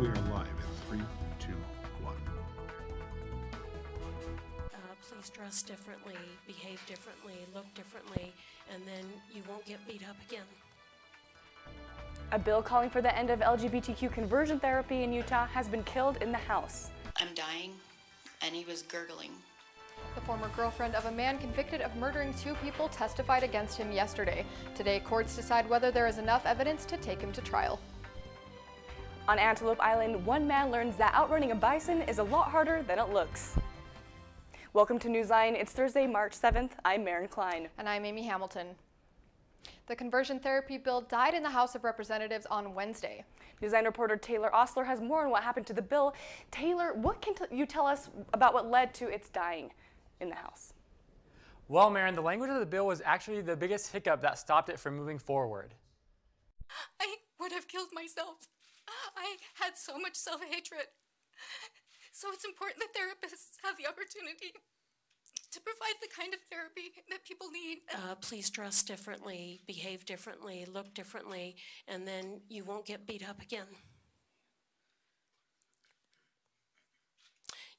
We are live in 3, 2, 1. Please dress differently, behave differently, look differently, and then you won't get beat up again. A bill calling for the end of LGBTQ conversion therapy in Utah has been killed in the House. I'm dying, and he was gurgling. The former girlfriend of a man convicted of murdering 2 people testified against him yesterday. Today, courts decide whether there is enough evidence to take him to trial. On Antelope Island, one man learns that outrunning a bison is a lot harder than it looks. Welcome to Newsline. It's Thursday, March 7th. I'm Maren Klein. And I'm Amy Hamilton. The conversion therapy bill died in the House of Representatives on Wednesday. Newsline reporter Taylor Osler has more on what happened to the bill. Taylor, what can you tell us about what led to its dying in the House? Well, Maren, the language of the bill was actually the biggest hiccup that stopped it from moving forward. I would have killed myself. I had so much self-hatred. So it's important that therapists have the opportunity to provide the kind of therapy that people need. Please dress differently, behave differently, look differently, and then you won't get beat up again.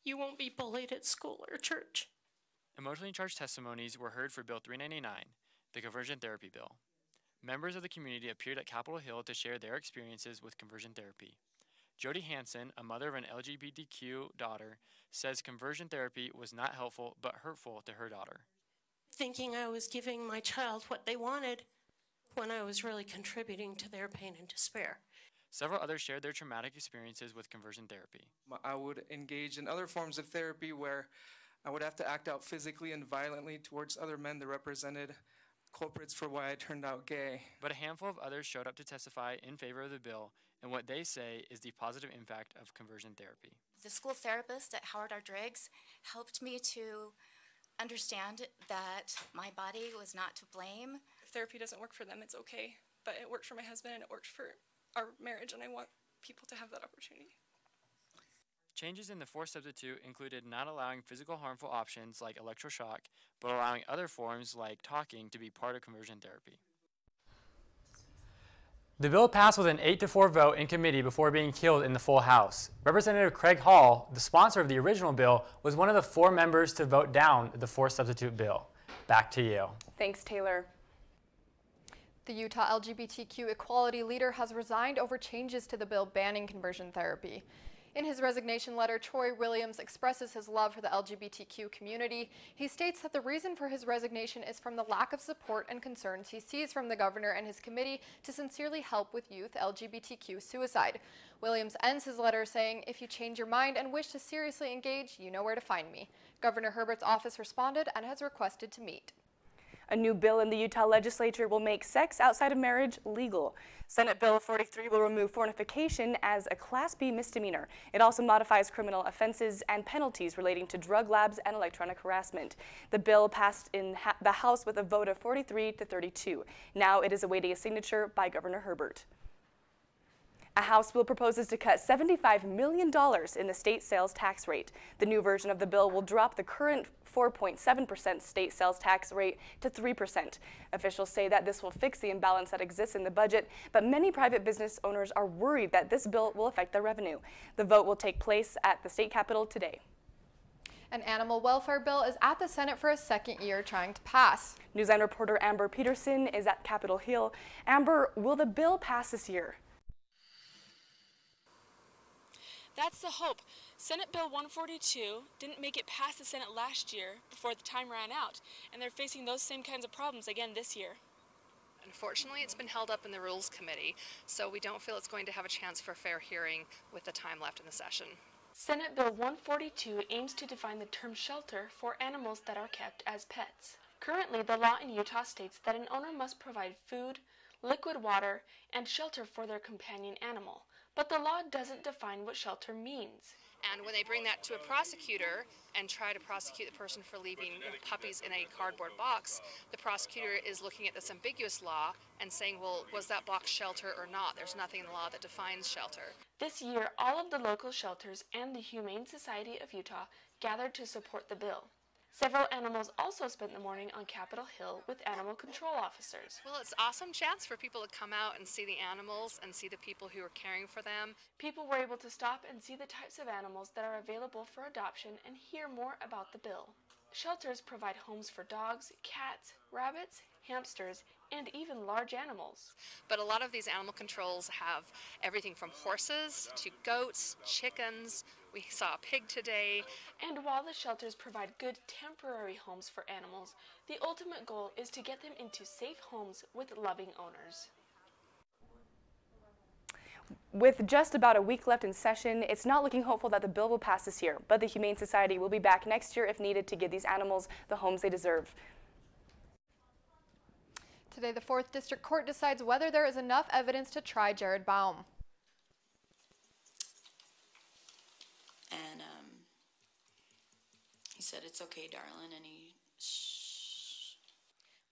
You won't be bullied at school or church. Emotionally charged testimonies were heard for Bill 399, the conversion therapy bill. Members of the community appeared at Capitol Hill to share their experiences with conversion therapy. Jody Hansen, a mother of an LGBTQ daughter, says conversion therapy was not helpful but hurtful to her daughter. Thinking I was giving my child what they wanted when I was really contributing to their pain and despair. Several others shared their traumatic experiences with conversion therapy. I would engage in other forms of therapy where I would have to act out physically and violently towards other men that represented culprits for why I turned out gay. But a handful of others showed up to testify in favor of the bill and what they say is the positive impact of conversion therapy. The school therapist at Howard R. Driggs helped me to understand that my body was not to blame. If therapy doesn't work for them, it's okay. But it worked for my husband and it worked for our marriage, and I want people to have that opportunity. Changes in the force substitute included not allowing physical harmful options like electroshock, but allowing other forms like talking to be part of conversion therapy. The bill passed with an 8-4 vote in committee before being killed in the full House. Representative Craig Hall, the sponsor of the original bill, was one of the 4 members to vote down the force substitute bill. Back to you. Thanks, Taylor. The Utah LGBTQ equality leader has resigned over changes to the bill banning conversion therapy. In his resignation letter, Troy Williams expresses his love for the LGBTQ community. He states that the reason for his resignation is from the lack of support and concerns he sees from the governor and his committee to sincerely help with youth LGBTQ suicide. Williams ends his letter saying, "If you change your mind and wish to seriously engage, you know where to find me." Governor Herbert's office responded and has requested to meet. A new bill in the Utah legislature will make sex outside of marriage legal. Senate Bill 43 will remove fornication as a Class B misdemeanor. It also modifies criminal offenses and penalties relating to drug labs and electronic harassment. The bill passed in the House with a vote of 43-32. Now it is awaiting a signature by Governor Herbert. A House bill proposes to cut $75 million in the state sales tax rate. The new version of the bill will drop the current 4.7% state sales tax rate to 3%. Officials say that this will fix the imbalance that exists in the budget, but many private business owners are worried that this bill will affect their revenue. The vote will take place at the state capitol today. An animal welfare bill is at the Senate for a second year trying to pass. Newsline reporter Amber Peterson is at Capitol Hill. Amber, will the bill pass this year? That's the hope. Senate Bill 142 didn't make it past the Senate last year before the time ran out, and they're facing those same kinds of problems again this year. Unfortunately, it's been held up in the Rules Committee, so we don't feel it's going to have a chance for a fair hearing with the time left in the session. Senate Bill 142 aims to define the term shelter for animals that are kept as pets. Currently, the law in Utah states that an owner must provide food, liquid water, and shelter for their companion animal. But the law doesn't define what shelter means. And when they bring that to a prosecutor and try to prosecute the person for leaving puppies in a cardboard box, the prosecutor is looking at this ambiguous law and saying, well, was that box shelter or not? There's nothing in the law that defines shelter. This year, all of the local shelters and the Humane Society of Utah gathered to support the bill. Several animals also spent the morning on Capitol Hill with animal control officers. Well, it's an awesome chance for people to come out and see the animals and see the people who are caring for them. People were able to stop and see the types of animals that are available for adoption and hear more about the bill. Shelters provide homes for dogs, cats, rabbits, hamsters, and even large animals. But a lot of these animal controls have everything from horses to goats, chickens. We saw a pig today. And while the shelters provide good temporary homes for animals, the ultimate goal is to get them into safe homes with loving owners. With just about a week left in session, it's not looking hopeful that the bill will pass this year, but the Humane Society will be back next year if needed to give these animals the homes they deserve. Today, the 4th District Court decides whether there is enough evidence to try Jared Baum. And he said, "It's okay, darling," and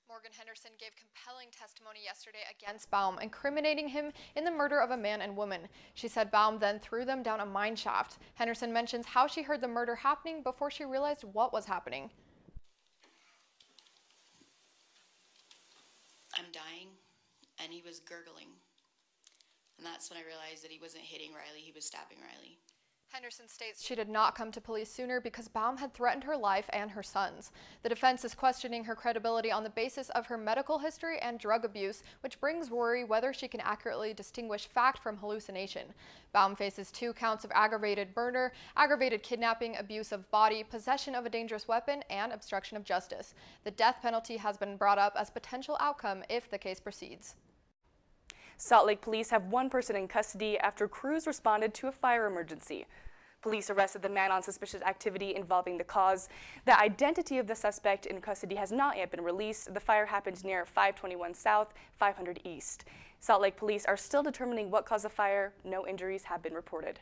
Morgan Henderson gave compelling testimony yesterday against Baum, incriminating him in the murder of a man and woman. She said Baum then threw them down a mine shaft. Henderson mentions how she heard the murder happening before she realized what was happening. I'm dying, and he was gurgling. And that's when I realized that he wasn't hitting Riley, he was stabbing Riley. Henderson states she did not come to police sooner because Baum had threatened her life and her son's. The defense is questioning her credibility on the basis of her medical history and drug abuse, which brings worry whether she can accurately distinguish fact from hallucination. Baum faces 2 counts of aggravated murder, aggravated kidnapping, abuse of body, possession of a dangerous weapon, and obstruction of justice. The death penalty has been brought up as potential outcome if the case proceeds. Salt Lake police have 1 person in custody after crews responded to a fire emergency. Police arrested the man on suspicious activity involving the cause. The identity of the suspect in custody has not yet been released. The fire happened near 521 South, 500 East. Salt Lake police are still determining what caused the fire. No injuries have been reported.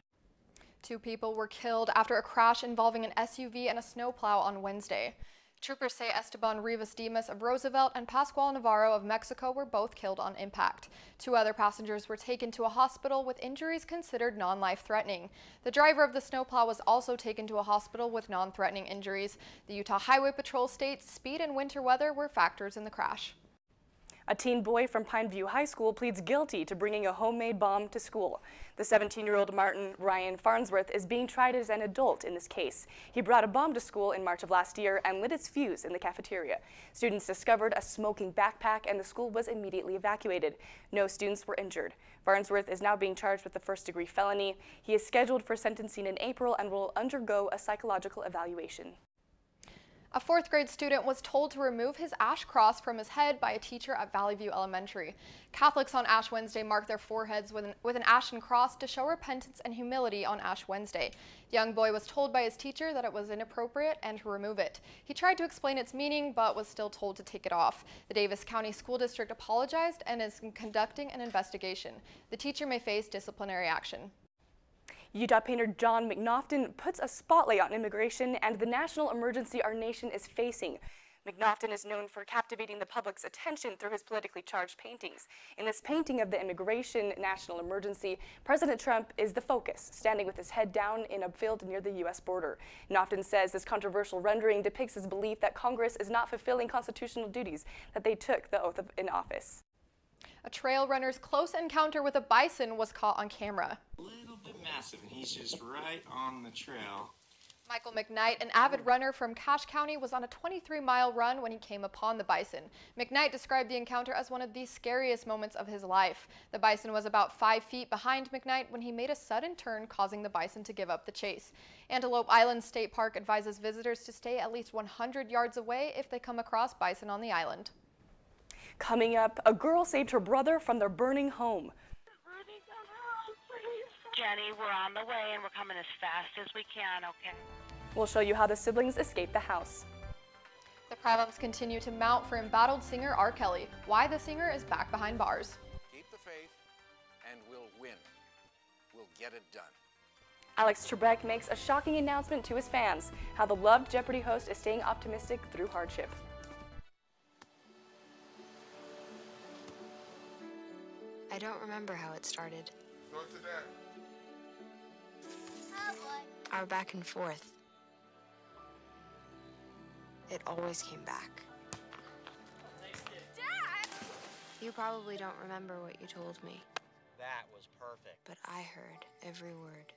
2 people were killed after a crash involving an SUV and a snowplow on Wednesday. Troopers say Esteban Rivas Dimas of Roosevelt and Pascual Navarro of Mexico were both killed on impact. 2 other passengers were taken to a hospital with injuries considered non-life-threatening. The driver of the snowplow was also taken to a hospital with non-threatening injuries. The Utah Highway Patrol states speed and winter weather were factors in the crash. A teen boy from Pineview High School pleads guilty to bringing a homemade bomb to school. The 17-year-old Martin Ryan Farnsworth is being tried as an adult in this case. He brought a bomb to school in March of last year and lit its fuse in the cafeteria. Students discovered a smoking backpack and the school was immediately evacuated. No students were injured. Farnsworth is now being charged with a first-degree felony. He is scheduled for sentencing in April and will undergo a psychological evaluation. A 4th grade student was told to remove his ash cross from his head by a teacher at Valley View Elementary. Catholics on Ash Wednesday mark their foreheads with an ashen cross to show repentance and humility on Ash Wednesday. The young boy was told by his teacher that it was inappropriate and to remove it. He tried to explain its meaning, but was still told to take it off. The Davis County School District apologized and is conducting an investigation. The teacher may face disciplinary action. Utah painter John McNaughton puts a spotlight on immigration and the national emergency our nation is facing. McNaughton is known for captivating the public's attention through his politically charged paintings. In this painting of the immigration national emergency, President Trump is the focus, standing with his head down in a field near the U.S. border. McNaughton says this controversial rendering depicts his belief that Congress is not fulfilling constitutional duties that they took the oath of in office. A trail runner's close encounter with a bison was caught on camera. A little bit massive, and he's just right on the trail. Michael McKnight, an avid runner from Cache County, was on a 23-mile run when he came upon the bison. McKnight described the encounter as one of the scariest moments of his life. The bison was about 5 feet behind McKnight when he made a sudden turn, causing the bison to give up the chase. Antelope Island State Park advises visitors to stay at least 100 yards away if they come across bison on the island. Coming up, a girl saved her brother from their burning home. Jenny, we're on the way and we're coming as fast as we can, okay? We'll show you how the siblings escaped the house. The problems continue to mount for embattled singer R. Kelly. Why the singer is back behind bars. Keep the faith and we'll win. We'll get it done. Alex Trebek makes a shocking announcement to his fans, how the loved Jeopardy host is staying optimistic through hardship. I don't remember how it started. Go to that. Our back and forth. it always came back. Dad! You probably don't remember what you told me. That was perfect. But I heard every word.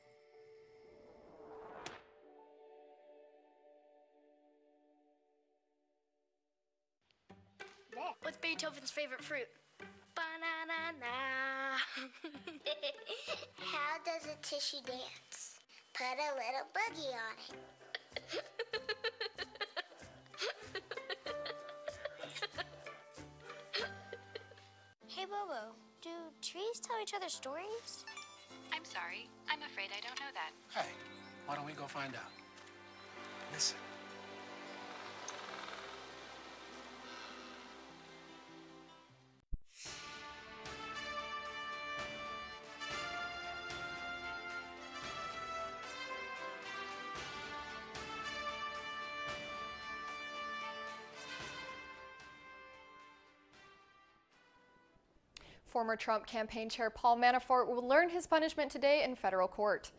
What's Beethoven's favorite fruit? Banana. How does a tissue dance? Put a little boogie on it. Hey, Bobo, do trees tell each other stories? I'm sorry. I'm afraid I don't know that. Hey, why don't we go find out? Listen. Former Trump campaign chair Paul Manafort will learn his punishment today in federal court.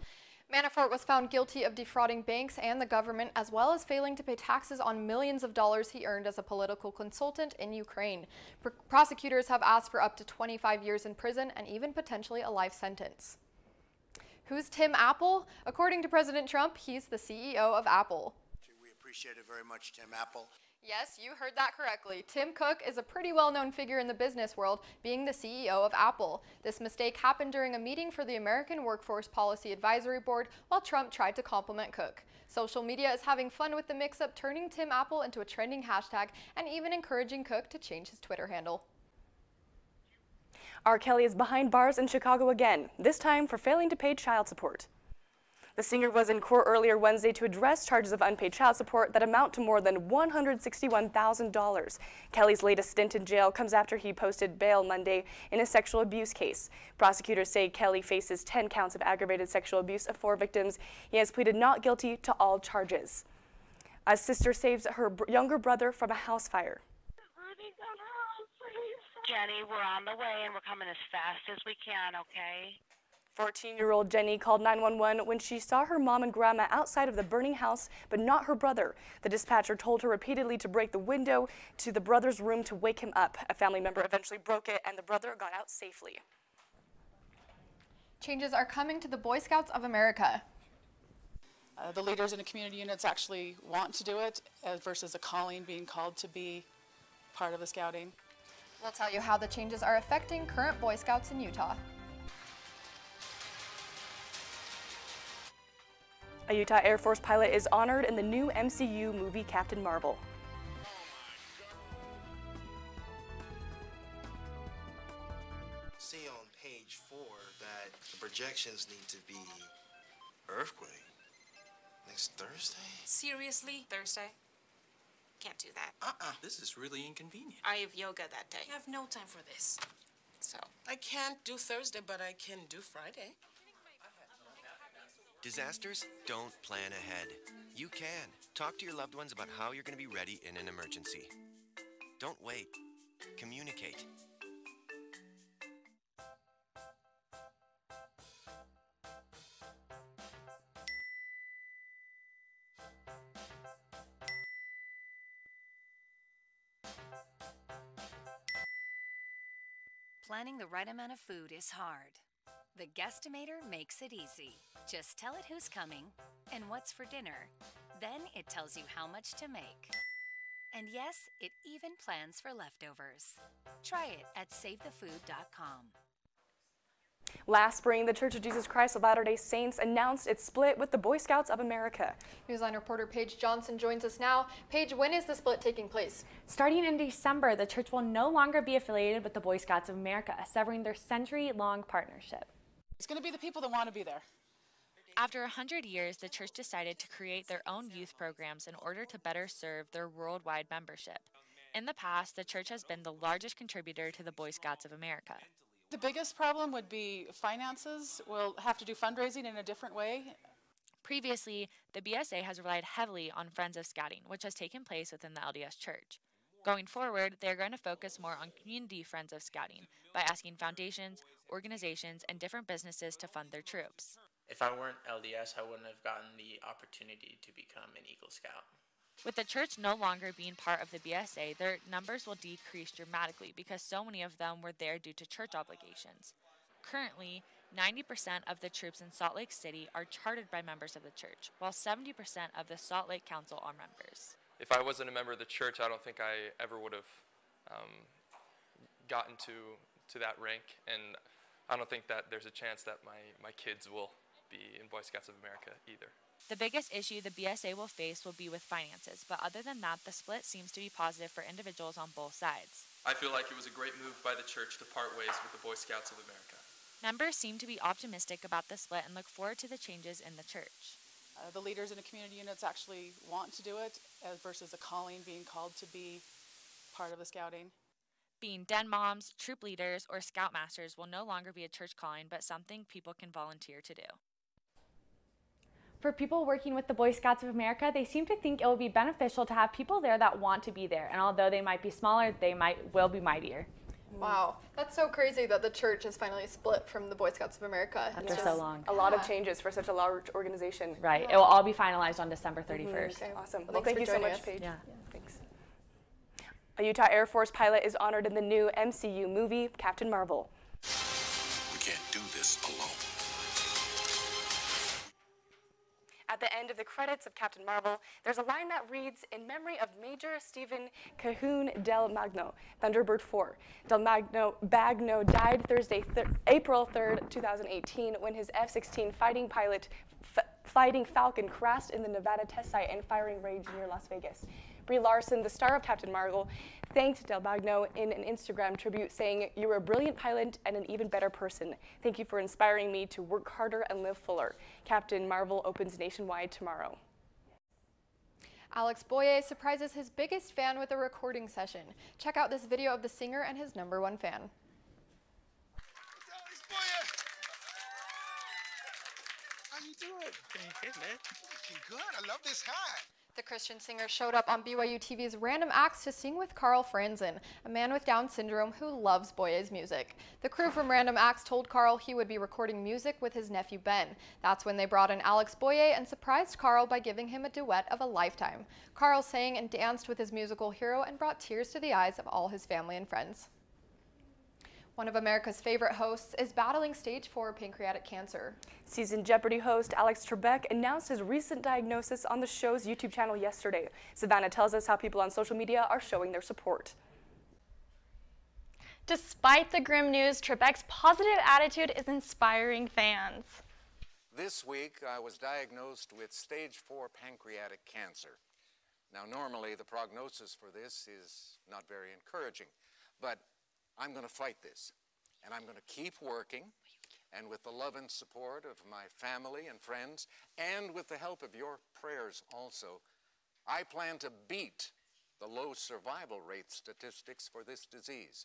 Manafort was found guilty of defrauding banks and the government, as well as failing to pay taxes on millions of dollars he earned as a political consultant in Ukraine. Prosecutors have asked for up to 25 years in prison and even potentially a life sentence. Who's Tim Apple? According to President Trump, he's the CEO of Apple. We appreciate it very much, Tim Apple. Yes, you heard that correctly. Tim Cook is a pretty well-known figure in the business world, being the CEO of Apple. This mistake happened during a meeting for the American Workforce Policy Advisory Board while Trump tried to compliment Cook. Social media is having fun with the mix-up, turning Tim Apple into a trending hashtag and even encouraging Cook to change his Twitter handle. R. Kelly is behind bars in Chicago again, this time for failing to pay child support. The singer was in court earlier Wednesday to address charges of unpaid child support that amount to more than $161,000. Kelly's latest stint in jail comes after he posted bail Monday in a sexual abuse case. Prosecutors say Kelly faces 10 counts of aggravated sexual abuse of 4 victims. He has pleaded not guilty to all charges. A sister saves her younger brother from a house fire. Jenny, we're on the way and we're coming as fast as we can, okay? 14-year-old Jenny called 911 when she saw her mom and grandma outside of the burning house, but not her brother. The dispatcher told her repeatedly to break the window to the brother's room to wake him up. A family member eventually broke it, and the brother got out safely. Changes are coming to the Boy Scouts of America. The leaders in the community units actually want to do it versus a calling, being called to be part of the scouting. We'll tell you how the changes are affecting current Boy Scouts in Utah. A Utah Air Force pilot is honored in the new MCU movie Captain Marvel. See on page 4 that the projections need to be earthquake next Thursday? Seriously? Thursday? Can't do that. This is really inconvenient. I have yoga that day. I have no time for this. So. I can't do Thursday, but I can do Friday. Disasters don't plan ahead. You can. Talk to your loved ones about how you're going to be ready in an emergency. Don't wait. Communicate. Planning the right amount of food is hard. The Guestimator makes it easy. Just tell it who's coming and what's for dinner. Then it tells you how much to make. And yes, it even plans for leftovers. Try it at SaveTheFood.com. Last spring, the Church of Jesus Christ of Latter-day Saints announced its split with the Boy Scouts of America. NewsLine reporter Paige Johnson joins us now. Paige, when is the split taking place? Starting in December, the church will no longer be affiliated with the Boy Scouts of America, severing their century-long partnership. It's going to be the people that want to be there. After 100 years, the church decided to create their own youth programs in order to better serve their worldwide membership. In the past, the church has been the largest contributor to the Boy Scouts of America. The biggest problem would be finances. We'll have to do fundraising in a different way. Previously, the BSA has relied heavily on Friends of Scouting, which has taken place within the LDS Church. Going forward, they're going to focus more on community Friends of Scouting by asking foundations, organizations, and different businesses to fund their troops. If I weren't LDS, I wouldn't have gotten the opportunity to become an Eagle Scout. With the church no longer being part of the BSA, their numbers will decrease dramatically because so many of them were there due to church obligations. Currently, 90% of the troops in Salt Lake City are chartered by members of the church, while 70% of the Salt Lake Council are members. If I wasn't a member of the church, I don't think I ever would have gotten to that rank, and I don't think that there's a chance that my kids will be in Boy Scouts of America either. The biggest issue the BSA will face will be with finances, but other than that, the split seems to be positive for individuals on both sides. I feel like it was a great move by the church to part ways with the Boy Scouts of America. Members seem to be optimistic about the split and look forward to the changes in the church. The leaders in the community units actually want to do it versus a calling, being called to be part of the scouting. Being den moms, troop leaders, or scoutmasters will no longer be a church calling, but something people can volunteer to do. For people working with the Boy Scouts of America, they seem to think it will be beneficial to have people there that want to be there. And although they might be smaller, they will be mightier. Wow, that's so crazy that the church is finally split from the Boy Scouts of America. After so long. A lot of changes for such a large organization. Right, it will all be finalized on December 31st. Okay, awesome. Well, Thank you so much, us. Paige. Yeah. Thanks. A Utah Air Force pilot is honored in the new MCU movie, Captain Marvel. We can't do this alone. At the end of the credits of Captain Marvel, there's a line that reads, "In memory of Major Stephen Cahoon Del Magno, Thunderbird 4. Del Magno died Thursday, April 3rd, 2018, when his F-16 fighting Falcon crashed in the Nevada test site and firing range near Las Vegas." Brie Larson, the star of Captain Marvel, thanked Del Magno in an Instagram tribute, saying, "You were a brilliant pilot and an even better person. Thank you for inspiring me to work harder and live fuller." Captain Marvel opens nationwide tomorrow. Alex Boye surprises his biggest fan with a recording session. Check out this video of the singer and his #1 fan. Alex Boye! How you doing? Pretty good, man. Looking good. I love this hat. The Christian singer showed up on BYU TV's Random Acts to sing with Carl Franzen, a man with Down syndrome who loves Boye's music. The crew from Random Acts told Carl he would be recording music with his nephew Ben. That's when they brought in Alex Boye and surprised Carl by giving him a duet of a lifetime. Carl sang and danced with his musical hero and brought tears to the eyes of all his family and friends. One of America's favorite hosts is battling stage 4 pancreatic cancer. Seasoned Jeopardy host Alex Trebek announced his recent diagnosis on the show's YouTube channel yesterday. Savannah tells us how people on social media are showing their support. Despite the grim news, Trebek's positive attitude is inspiring fans. This week, I was diagnosed with stage 4 pancreatic cancer. Now, normally, the prognosis for this is not very encouraging, but I'm going to fight this, and I'm going to keep working, and with the love and support of my family and friends, and with the help of your prayers also, I plan to beat the low survival rate statistics for this disease.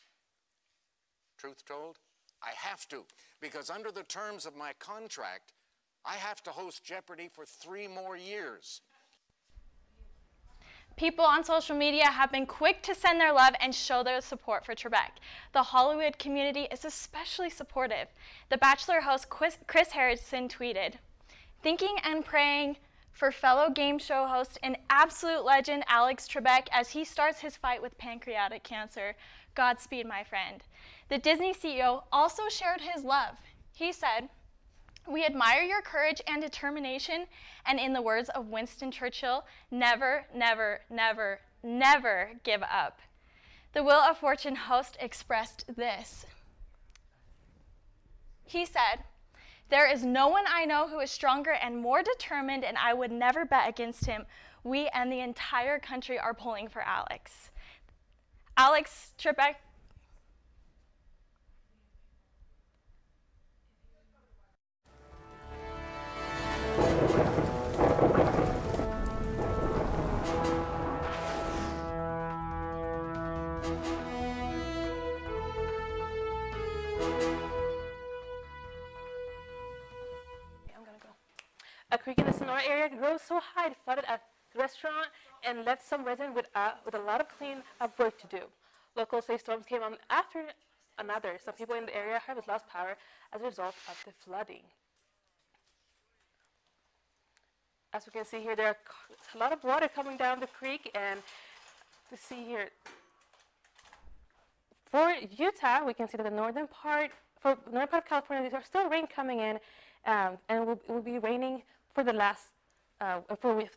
Truth told, I have to, because under the terms of my contract, I have to host Jeopardy for 3 more years. People on social media have been quick to send their love and show their support for Trebek. The Hollywood community is especially supportive. The Bachelor host Chris Harrison tweeted, "Thinking and praying for fellow game show host and absolute legend Alex Trebek as he starts his fight with pancreatic cancer. Godspeed, my friend." The Disney CEO also shared his love. He said, "We admire your courage and determination, and in the words of Winston Churchill, never, never, never, never give up." The Wheel of Fortune host expressed this. He said, "There is no one I know who is stronger and more determined, and I would never bet against him. We and the entire country are pulling for Alex." Alex Trebek. A creek in the Sonora area rose so high it flooded a restaurant and left some residents with a lot of clean-up work to do. Locals say storms came on after another. Some people in the area have lost power as a result of the flooding. As we can see here, there are a lot of water coming down the creek, and to see here, for Utah, we can see that the northern part of California, there's still rain coming in, and it will be raining for the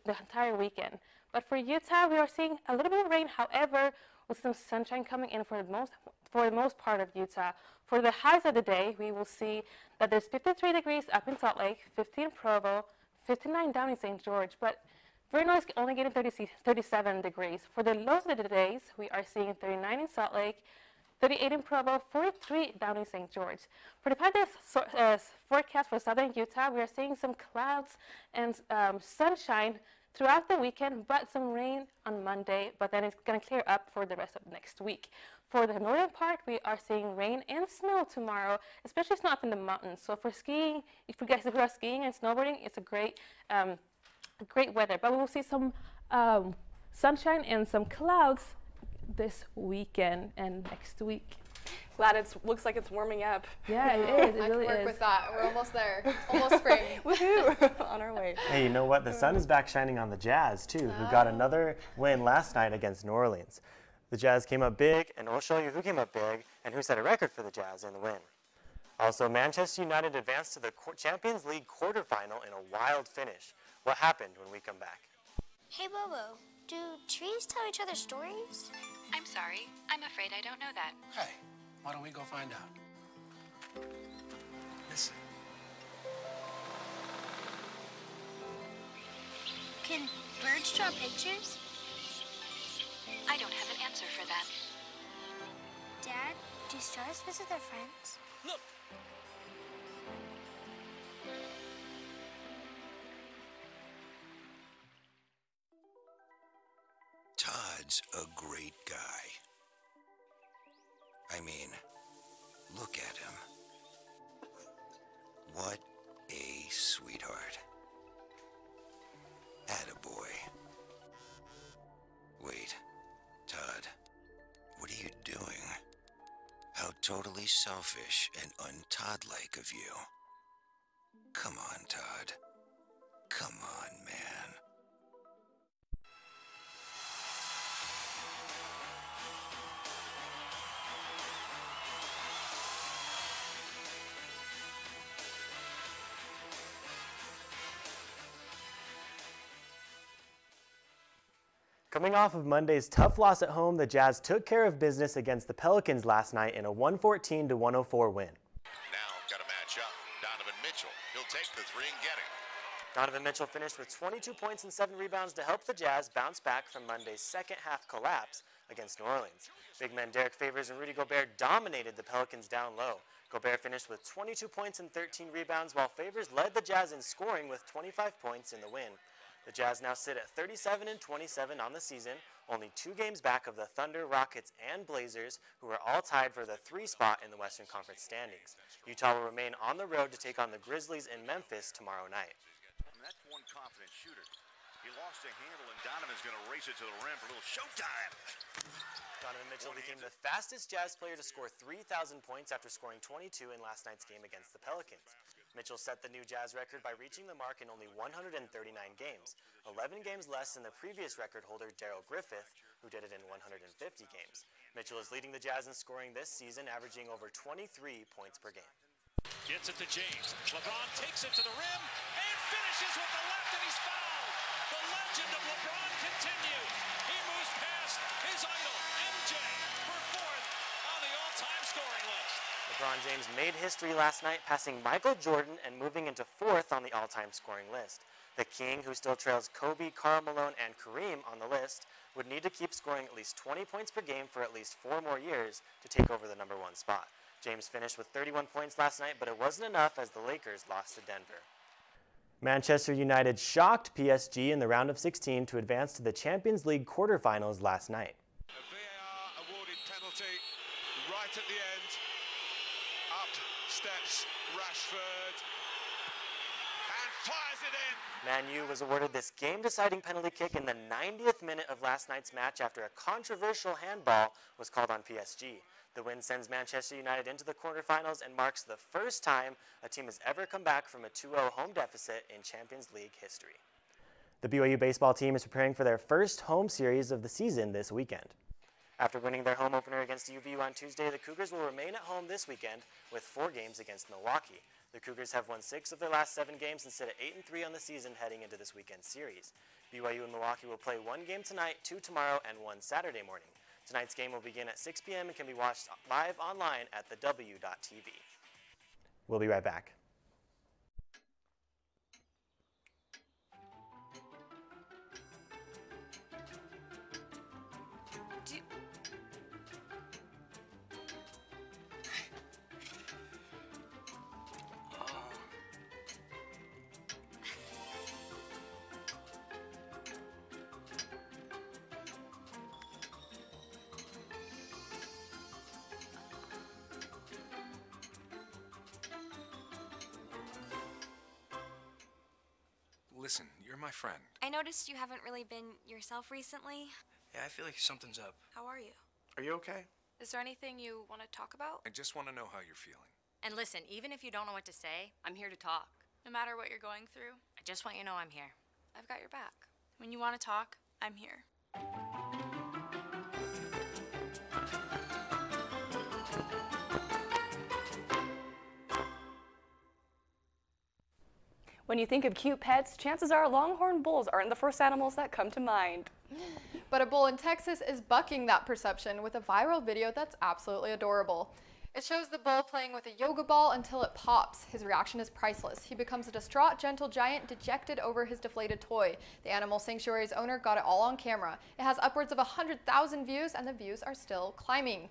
entire weekend. But for Utah, we are seeing a little bit of rain, however, with some sunshine coming in for the most part of Utah. For the highs of the day, we will see that there's 53 degrees up in Salt Lake, 50 in Provo, 59 down in St. George, but Vernon is only getting 37 degrees. For the lows of the days, we are seeing 39 in Salt Lake, 38 in Provo, 43 down in St. George. For the 5 days forecast for southern Utah, we are seeing some clouds and sunshine throughout the weekend, but some rain on Monday, but then it's going to clear up for the rest of next week. For the northern part, we are seeing rain and snow tomorrow, especially snow up in the mountains. So for skiing, if you guys who are skiing and snowboarding, it's a great weather. But we will see some sunshine and some clouds this weekend and next week. Glad it looks like it's warming up. Yeah, it is. It really is. I can work with that. We're almost there. Almost spring. Woohoo! On our way. Hey, you know what? The sun is back shining on the Jazz, too, who got another win last night against New Orleans. The Jazz came up big, and we'll show you who came up big and who set a record for the Jazz in the win. Also, Manchester United advanced to the Champions League quarterfinal in a wild finish. What happened when we come back? Hey, Bobo, do trees tell each other stories? I'm sorry. I'm afraid I don't know that. Hey, why don't we go find out? Listen. Can birds draw pictures? I don't have an answer for that. Dad, do stars visit their friends? Look! Todd's a great guy. I mean, look at him. What a sweetheart. Attaboy. Wait, Todd, what are you doing? How totally selfish and un-Todd-like of you. Come on, Todd. Come on, man. Coming off of Monday's tough loss at home, the Jazz took care of business against the Pelicans last night in a 114-104 win. Now got to match up. Donovan Mitchell, he'll take the three and get it. Donovan Mitchell finished with 22 points and 7 rebounds to help the Jazz bounce back from Monday's second-half collapse against New Orleans. Big men Derek Favors and Rudy Gobert dominated the Pelicans down low. Gobert finished with 22 points and 13 rebounds, while Favors led the Jazz in scoring with 25 points in the win. The Jazz now sit at 37-27 on the season, only 2 games back of the Thunder, Rockets, and Blazers, who are all tied for the 3 spot in the Western Conference standings. Utah will remain on the road to take on the Grizzlies in Memphis tomorrow night. That's one confident shooter. He lost a handle, and Donovan's going to race it to the rim for a little showtime. Donovan Mitchell became the fastest Jazz player to score 3,000 points after scoring 22 in last night's game against the Pelicans. Mitchell set the new Jazz record by reaching the mark in only 139 games, 11 games less than the previous record holder Darrell Griffith, who did it in 150 games. Mitchell is leading the Jazz in scoring this season, averaging over 23 points per game. Gets it to James. LeBron takes it to the rim and finishes with the left, and he's fouled. The legend of LeBron continues. He moves past his idol, MJ, for 4th on the all-time scoring list. LeBron James made history last night, passing Michael Jordan and moving into 4th on the all-time scoring list. The King, who still trails Kobe, Karl Malone, and Kareem on the list, would need to keep scoring at least 20 points per game for at least 4 more years to take over the number 1 spot. James finished with 31 points last night, but it wasn't enough as the Lakers lost to Denver. Manchester United shocked PSG in the round of 16 to advance to the Champions League quarterfinals last night. A VAR awarded penalty right at the end. Up steps Rashford and fires it in. Man U was awarded this game-deciding penalty kick in the 90th minute of last night's match after a controversial handball was called on PSG. The win sends Manchester United into the quarterfinals and marks the first time a team has ever come back from a 2-0 home deficit in Champions League history. The BYU baseball team is preparing for their first home series of the season this weekend. After winning their home opener against UVU on Tuesday, the Cougars will remain at home this weekend with 4 games against Milwaukee. The Cougars have won 6 of their last 7 games and sit at 8-3 on the season heading into this weekend's series. BYU and Milwaukee will play 1 game tonight, 2 tomorrow, and 1 Saturday morning. Tonight's game will begin at 6 p.m. and can be watched live online at thew.tv. We'll be right back. Listen, you're my friend. I noticed you haven't really been yourself recently. Yeah, I feel like something's up. How are you? Are you okay? Is there anything you want to talk about? I just want to know how you're feeling. And listen, even if you don't know what to say, I'm here to talk. No matter what you're going through, I just want you to know I'm here. I've got your back. When you want to talk, I'm here. When you think of cute pets, chances are longhorn bulls aren't the first animals that come to mind. But a bull in Texas is bucking that perception with a viral video that's absolutely adorable. It shows the bull playing with a yoga ball until it pops. His reaction is priceless. He becomes a distraught, gentle giant dejected over his deflated toy. The animal sanctuary's owner got it all on camera. It has upwards of 100,000 views, and the views are still climbing.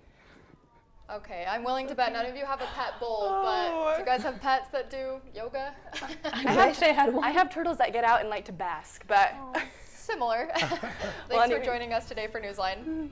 Okay, I'm willing to bet none of you have a pet bull, but do you guys have pets that do yoga? I have turtles that get out and like to bask, but similar. Thanks for joining us today for Newsline.